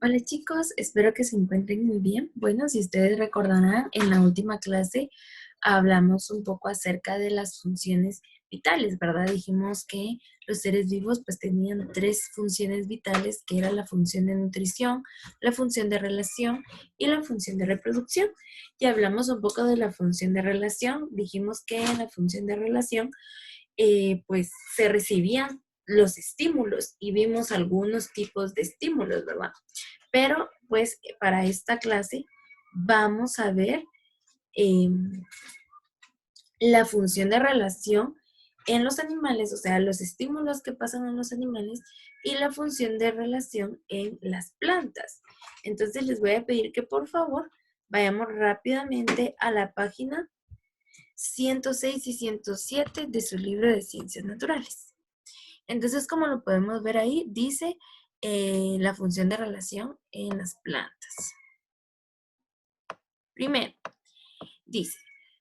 Hola chicos, espero que se encuentren muy bien. Bueno, si ustedes recordarán, en la última clase hablamos un poco acerca de las funciones vitales, ¿verdad? Dijimos que los seres vivos pues tenían tres funciones vitales, que era la función de nutrición, la función de relación y la función de reproducción. Y hablamos un poco de la función de relación. Dijimos que en la función de relación pues se recibían los estímulos y vimos algunos tipos de estímulos, ¿verdad? Pero pues para esta clase vamos a ver eh, la función de relación en los animales, o sea, los estímulos que pasan en los animales y la función de relación en las plantas. Entonces les voy a pedir que por favor vayamos rápidamente a la página 106 y 107 de su libro de Ciencias Naturales. Entonces, como lo podemos ver ahí, dice la función de relación en las plantas. Primero, dice,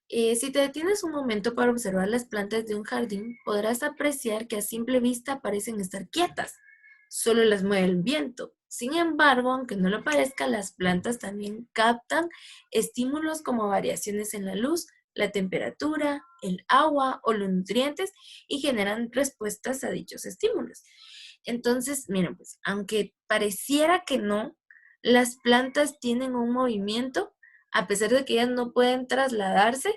si te detienes un momento para observar las plantas de un jardín, podrás apreciar que a simple vista parecen estar quietas, solo las mueve el viento. Sin embargo, aunque no lo parezca, las plantas también captan estímulos como variaciones en la luz, la temperatura, el agua o los nutrientes y generan respuestas a dichos estímulos. Entonces, miren, pues, aunque pareciera que no, las plantas tienen un movimiento, a pesar de que ellas no pueden trasladarse,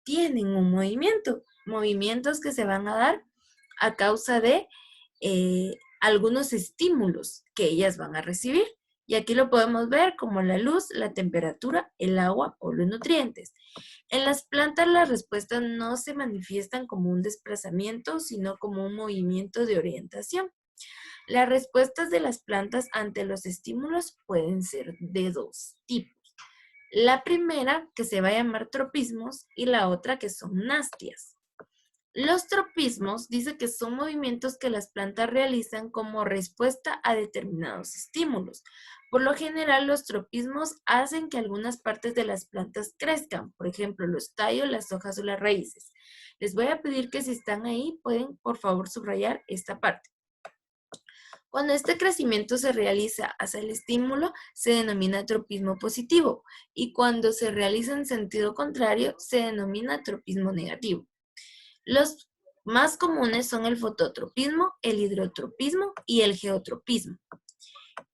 tienen un movimiento, movimientos que se van a dar a causa de algunos estímulos que ellas van a recibir. Y aquí lo podemos ver como la luz, la temperatura, el agua o los nutrientes. En las plantas las respuestas no se manifiestan como un desplazamiento, sino como un movimiento de orientación. Las respuestas de las plantas ante los estímulos pueden ser de dos tipos. La primera, que se va a llamar tropismos, y la otra, que son nastias. Los tropismos dice que son movimientos que las plantas realizan como respuesta a determinados estímulos. Por lo general, los tropismos hacen que algunas partes de las plantas crezcan, por ejemplo, los tallos, las hojas o las raíces. Les voy a pedir que si están ahí, pueden por favor subrayar esta parte. Cuando este crecimiento se realiza hacia el estímulo, se denomina tropismo positivo, y cuando se realiza en sentido contrario, se denomina tropismo negativo. Los más comunes son el fototropismo, el hidrotropismo y el geotropismo.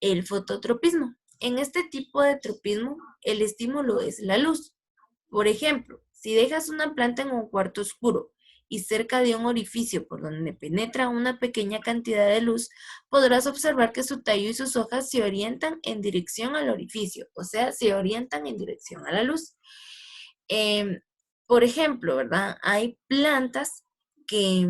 El fototropismo. En este tipo de tropismo, el estímulo es la luz. Por ejemplo, si dejas una planta en un cuarto oscuro y cerca de un orificio por donde penetra una pequeña cantidad de luz, podrás observar que su tallo y sus hojas se orientan en dirección al orificio, o sea, se orientan en dirección a la luz. Eh, por ejemplo, ¿verdad? Hay plantas que,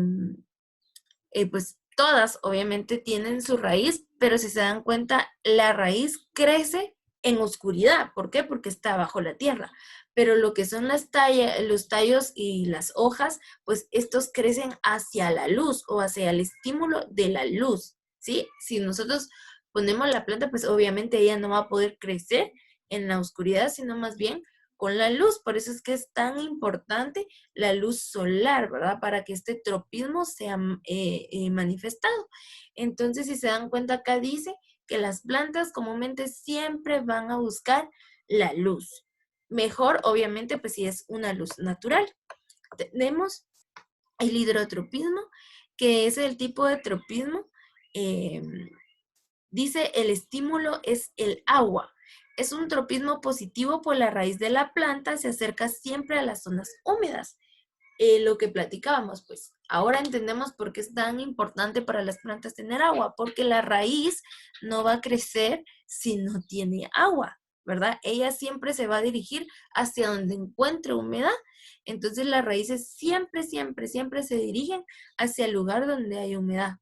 pues todas obviamente tienen su raíz, pero si se dan cuenta, la raíz crece en oscuridad. ¿Por qué? Porque está bajo la tierra. Pero lo que son los tallos y las hojas, pues estos crecen hacia la luz o hacia el estímulo de la luz, ¿sí? Si nosotros ponemos la planta, pues obviamente ella no va a poder crecer en la oscuridad, sino más bien con la luz. Por eso es que es tan importante la luz solar, ¿verdad? Para que este tropismo sea manifestado. Entonces, si se dan cuenta, acá dice que las plantas comúnmente siempre van a buscar la luz. Mejor, obviamente, pues si es una luz natural. Tenemos el hidrotropismo, que es el tipo de tropismo, eh, dice el estímulo es el agua. Es un tropismo positivo, por la raíz de la planta se acerca siempre a las zonas húmedas. Lo que platicábamos, pues ahora entendemos por qué es tan importante para las plantas tener agua, porque la raíz no va a crecer si no tiene agua, ¿verdad? Ella siempre se va a dirigir hacia donde encuentre humedad. Entonces las raíces siempre, siempre, siempre se dirigen hacia el lugar donde hay humedad.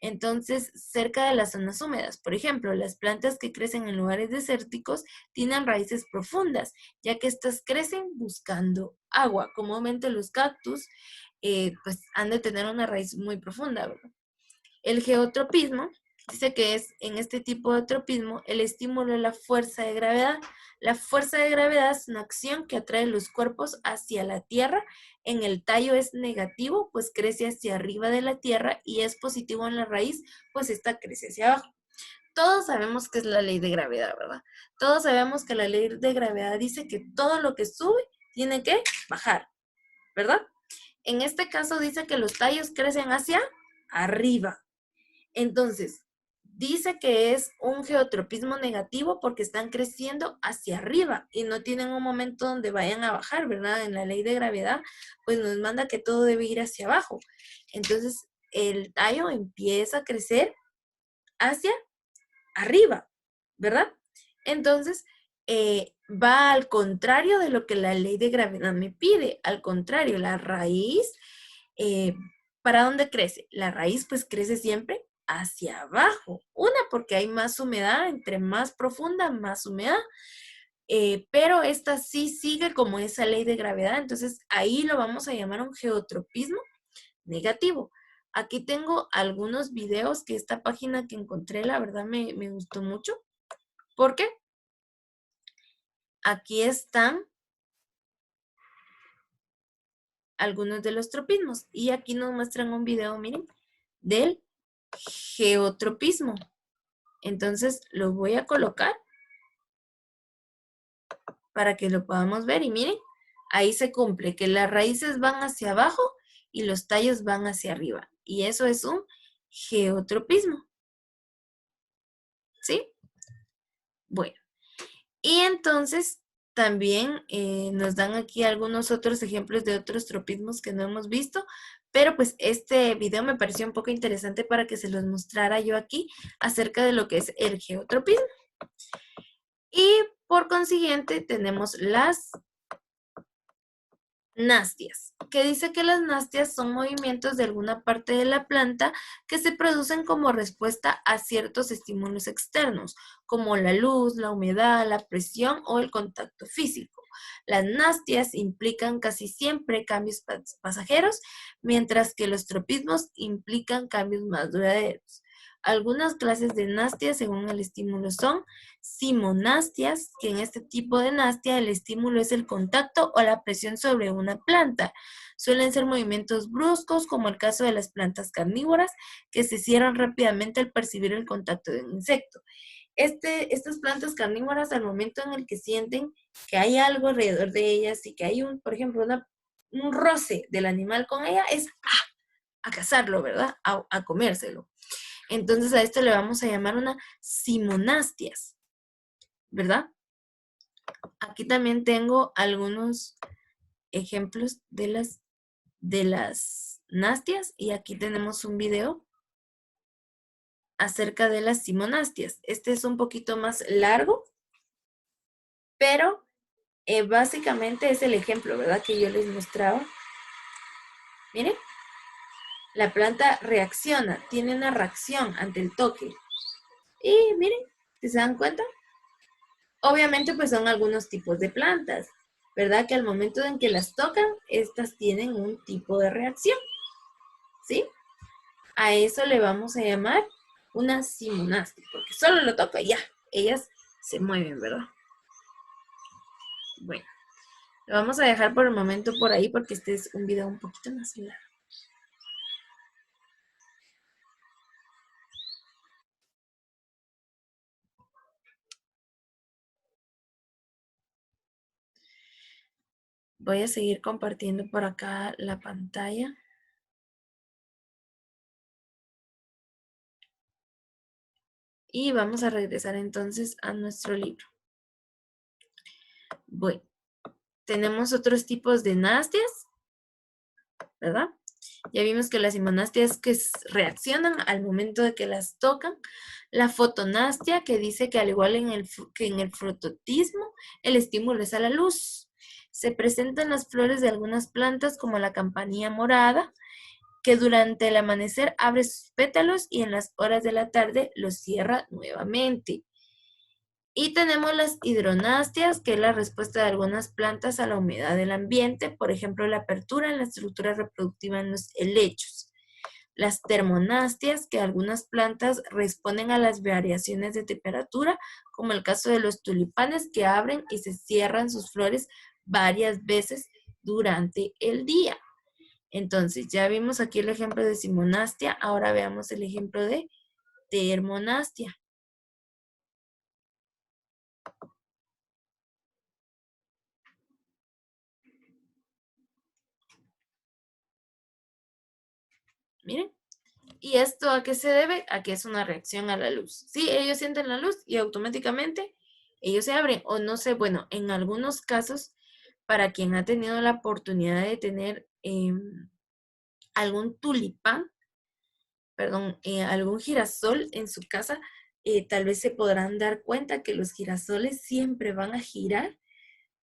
Entonces, cerca de las zonas húmedas, por ejemplo, las plantas que crecen en lugares desérticos tienen raíces profundas, ya que estas crecen buscando agua. Comúnmente los cactus, pues, han de tener una raíz muy profunda, ¿verdad? El geotropismo dice que es en este tipo de tropismo el estímulo de la fuerza de gravedad. La fuerza de gravedad es una acción que atrae los cuerpos hacia la Tierra. En el tallo es negativo, pues crece hacia arriba de la Tierra, y es positivo en la raíz, pues esta crece hacia abajo. Todos sabemos que es la ley de gravedad, ¿verdad? Todos sabemos que la ley de gravedad dice que todo lo que sube tiene que bajar, ¿verdad? En este caso dice que los tallos crecen hacia arriba. Entonces, dice que es un geotropismo negativo porque están creciendo hacia arriba y no tienen un momento donde vayan a bajar, ¿verdad? En la ley de gravedad, pues nos manda que todo debe ir hacia abajo. Entonces, el tallo empieza a crecer hacia arriba, ¿verdad? Entonces, va al contrario de lo que la ley de gravedad me pide. Al contrario, la raíz, eh, ¿para dónde crece? La raíz pues crece siempre hacia abajo. Una, porque hay más humedad, entre más profunda, más humedad. Pero esta sí sigue como esa ley de gravedad, entonces ahí lo vamos a llamar un geotropismo negativo. Aquí tengo algunos videos que esta página que encontré, la verdad me gustó mucho, porque aquí están algunos de los tropismos y aquí nos muestran un video, miren, del geotropismo. Entonces lo voy a colocar para que lo podamos ver y miren, ahí se cumple que las raíces van hacia abajo y los tallos van hacia arriba. Y eso es un geotropismo. ¿Sí? Bueno, y entonces también nos dan aquí algunos otros ejemplos de otros tropismos que no hemos visto, pero pues este video me pareció un poco interesante para que se los mostrara yo aquí acerca de lo que es el geotropismo. Y por consiguiente tenemos las nastias, que dice que las nastias son movimientos de alguna parte de la planta que se producen como respuesta a ciertos estímulos externos, como la luz, la humedad, la presión o el contacto físico. Las nastias implican casi siempre cambios pasajeros, mientras que los tropismos implican cambios más duraderos. Algunas clases de nastias según el estímulo son simonastias, que en este tipo de nastia el estímulo es el contacto o la presión sobre una planta. Suelen ser movimientos bruscos, como el caso de las plantas carnívoras, que se cierran rápidamente al percibir el contacto de un insecto. Estas plantas carnívoras, al momento en el que sienten que hay algo alrededor de ellas y que hay por ejemplo, un roce del animal con ella, es a cazarlo, ¿verdad? A comérselo. Entonces a esto le vamos a llamar una simonastias, ¿verdad? Aquí también tengo algunos ejemplos de las nastias y aquí tenemos un video acerca de las simonastias. Este es un poquito más largo, pero básicamente es el ejemplo, ¿verdad? Que yo les mostraba. Miren, la planta reacciona, tiene una reacción ante el toque. Y miren, ¿se dan cuenta? Obviamente pues son algunos tipos de plantas, ¿verdad? Que al momento en que las tocan, estas tienen un tipo de reacción, ¿sí? A eso le vamos a llamar una simonastia, porque solo lo toco y ya, ellas se mueven, ¿verdad? Bueno, lo vamos a dejar por el momento por ahí porque este es un video un poquito más largo. Voy a seguir compartiendo por acá la pantalla. Y vamos a regresar entonces a nuestro libro. Bueno, tenemos otros tipos de nastias, ¿verdad? Ya vimos que las simonastias que reaccionan al momento de que las tocan. La fotonastia, que dice que al igual que en el fototismo, el estímulo es a la luz. Se presentan las flores de algunas plantas como la campanilla morada, que durante el amanecer abre sus pétalos y en las horas de la tarde los cierra nuevamente. Y tenemos las hidronastias, que es la respuesta de algunas plantas a la humedad del ambiente, por ejemplo, la apertura en la estructura reproductiva en los helechos. Las termonastias, que algunas plantas responden a las variaciones de temperatura, como el caso de los tulipanes, que abren y se cierran sus flores varias veces durante el día. Entonces, ya vimos aquí el ejemplo de simonastia, ahora veamos el ejemplo de termonastia. Miren. ¿Y esto a qué se debe? A que es una reacción a la luz. Sí, ellos sienten la luz y automáticamente ellos se abren. O no sé, bueno, en algunos casos, para quien ha tenido la oportunidad de tener algún tulipán, perdón, algún girasol en su casa, tal vez se podrán dar cuenta que los girasoles siempre van a girar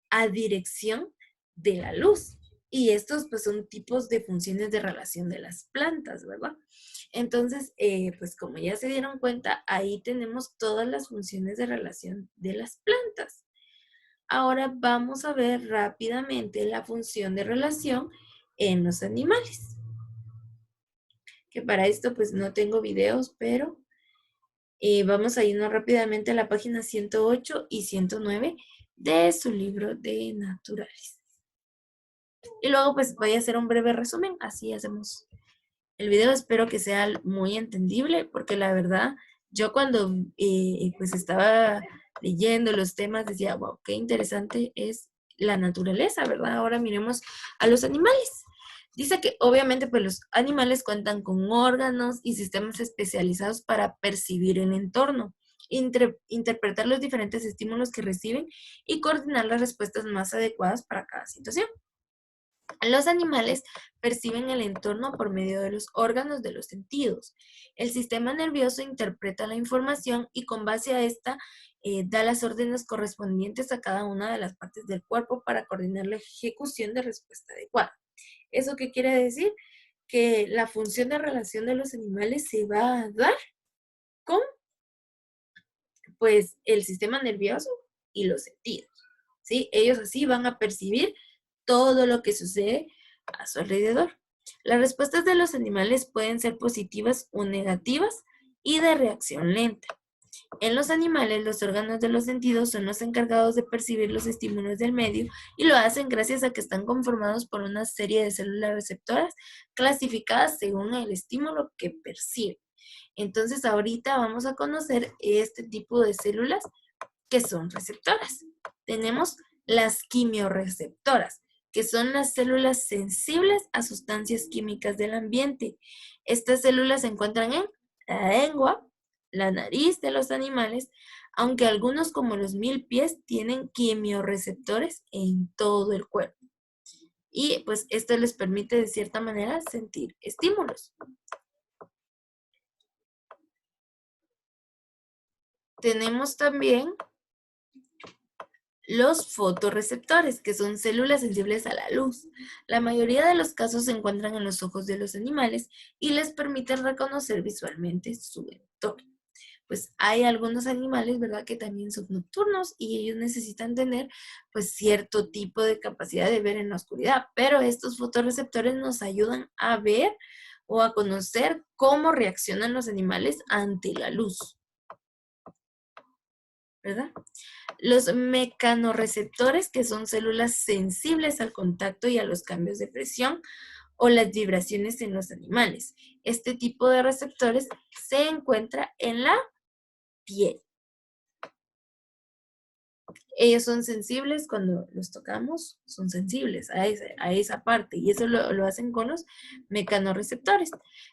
a dirección de la luz. Y estos pues son tipos de funciones de relación de las plantas, ¿verdad? Entonces, pues como ya se dieron cuenta, ahí tenemos todas las funciones de relación de las plantas. Ahora vamos a ver rápidamente la función de relación en los animales. Que para esto pues no tengo videos, pero vamos a irnos rápidamente a la página 108 y 109 de su libro de naturales. Y luego pues voy a hacer un breve resumen, así hacemos el video. Espero que sea muy entendible, porque la verdad, yo cuando pues estaba leyendo los temas decía, wow, qué interesante es la naturaleza, ¿verdad? Ahora miremos a los animales. Dice que obviamente pues los animales cuentan con órganos y sistemas especializados para percibir el entorno, interpretar los diferentes estímulos que reciben y coordinar las respuestas más adecuadas para cada situación. Los animales perciben el entorno por medio de los órganos de los sentidos. El sistema nervioso interpreta la información y con base a esta da las órdenes correspondientes a cada una de las partes del cuerpo para coordinar la ejecución de respuesta adecuada. ¿Eso qué quiere decir? Que la función de relación de los animales se va a dar con pues el sistema nervioso y los sentidos. ¿Sí? Ellos así van a percibir todo lo que sucede a su alrededor. Las respuestas de los animales pueden ser positivas o negativas y de reacción lenta. En los animales, los órganos de los sentidos son los encargados de percibir los estímulos del medio y lo hacen gracias a que están conformados por una serie de células receptoras clasificadas según el estímulo que perciben. Entonces, ahorita vamos a conocer este tipo de células que son receptoras. Tenemos las quimiorreceptoras, que son las células sensibles a sustancias químicas del ambiente. Estas células se encuentran en la lengua, la nariz de los animales, aunque algunos como los milpies tienen quimiorreceptores en todo el cuerpo. Y pues esto les permite de cierta manera sentir estímulos. Tenemos también los fotorreceptores, que son células sensibles a la luz. La mayoría de los casos se encuentran en los ojos de los animales y les permiten reconocer visualmente su entorno. Pues hay algunos animales, ¿verdad?, que también son nocturnos y ellos necesitan tener pues cierto tipo de capacidad de ver en la oscuridad, pero estos fotorreceptores nos ayudan a ver o a conocer cómo reaccionan los animales ante la luz, ¿verdad? Los mecanorreceptores, que son células sensibles al contacto y a los cambios de presión o las vibraciones en los animales. Este tipo de receptores se encuentra en la piel. Ellos son sensibles cuando los tocamos, son sensibles a esa parte, y eso lo hacen con los mecanorreceptores.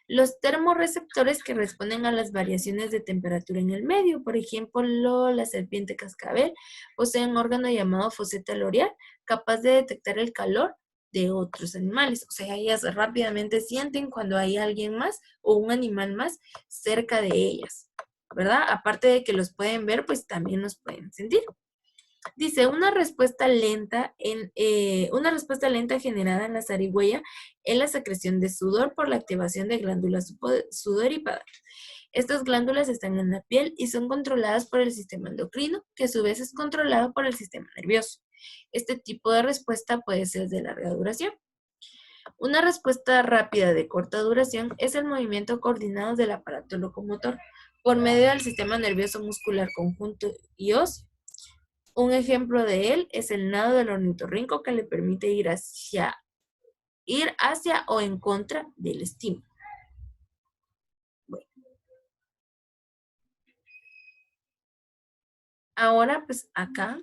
Los termorreceptores, que responden a las variaciones de temperatura en el medio, por ejemplo, la serpiente cascabel posee un órgano llamado foseta loreal, capaz de detectar el calor de otros animales. O sea, ellas rápidamente sienten cuando hay alguien más o un animal más cerca de ellas, ¿verdad? Aparte de que los pueden ver, pues también los pueden sentir. Dice, una respuesta lenta generada en la zarigüeya es la secreción de sudor por la activación de glándulas sudoríparas. Estas glándulas están en la piel y son controladas por el sistema endocrino, que a su vez es controlado por el sistema nervioso. Este tipo de respuesta puede ser de larga duración. Una respuesta rápida de corta duración es el movimiento coordinado del aparato locomotor por medio del sistema nervioso muscular conjunto y óseo. Un ejemplo de él es el nado del ornitorrinco, que le permite ir hacia o en contra del estímulo. Bueno, ahora pues acá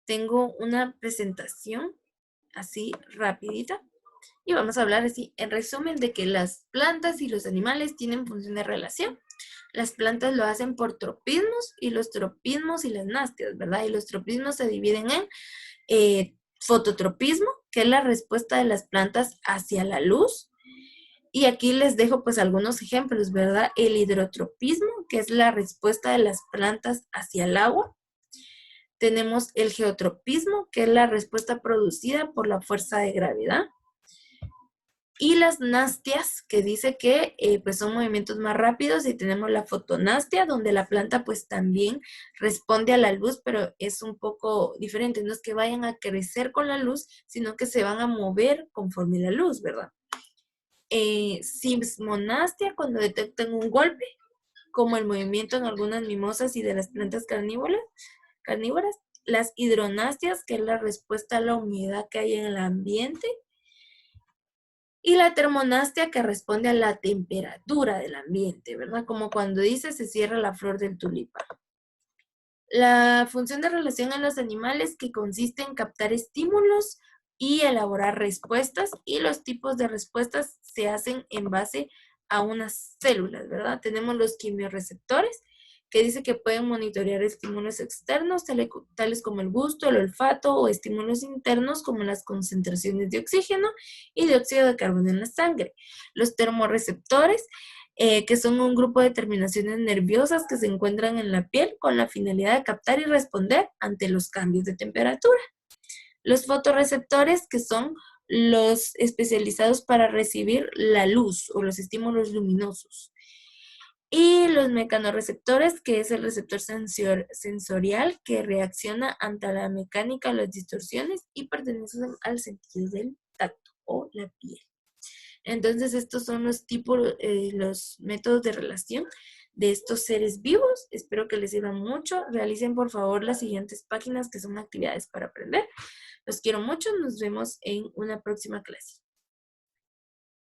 tengo una presentación así rapidita Y vamos a hablar así, en resumen, de que las plantas y los animales tienen función de relación. Las plantas lo hacen por tropismos y los tropismos y las násteas, ¿verdad? Y los tropismos se dividen en fototropismo, que es la respuesta de las plantas hacia la luz. Y aquí les dejo pues algunos ejemplos, ¿verdad? El hidrotropismo, que es la respuesta de las plantas hacia el agua. Tenemos el geotropismo, que es la respuesta producida por la fuerza de gravedad. Y las nastias, que dice que pues son movimientos más rápidos, y tenemos la fotonastia, donde la planta pues también responde a la luz, pero es un poco diferente. No es que vayan a crecer con la luz, sino que se van a mover conforme la luz, ¿verdad? Sismonastia, cuando detectan un golpe, como el movimiento en algunas mimosas y de las plantas carnívoras. Las hidronastias, que es la respuesta a la humedad que hay en el ambiente. Y la termonastia, que responde a la temperatura del ambiente, ¿verdad? Como cuando dice se cierra la flor del tulipán. La función de relación en los animales, que consiste en captar estímulos y elaborar respuestas, y los tipos de respuestas se hacen en base a unas células, ¿verdad? Tenemos los quimiorreceptores, que dice que pueden monitorear estímulos externos, tales como el gusto, el olfato, o estímulos internos como las concentraciones de oxígeno y dióxido de carbono en la sangre. Los termorreceptores, que son un grupo de terminaciones nerviosas que se encuentran en la piel con la finalidad de captar y responder ante los cambios de temperatura. Los fotorreceptores, que son los especializados para recibir la luz o los estímulos luminosos. Y los mecanorreceptores, que es el receptor sensorial que reacciona ante la mecánica, las distorsiones, y pertenecen al sentido del tacto o la piel. Entonces, estos son los tipos, los métodos de relación de estos seres vivos. Espero que les sirvan mucho. Realicen por favor las siguientes páginas, que son actividades para aprender. Los quiero mucho. Nos vemos en una próxima clase.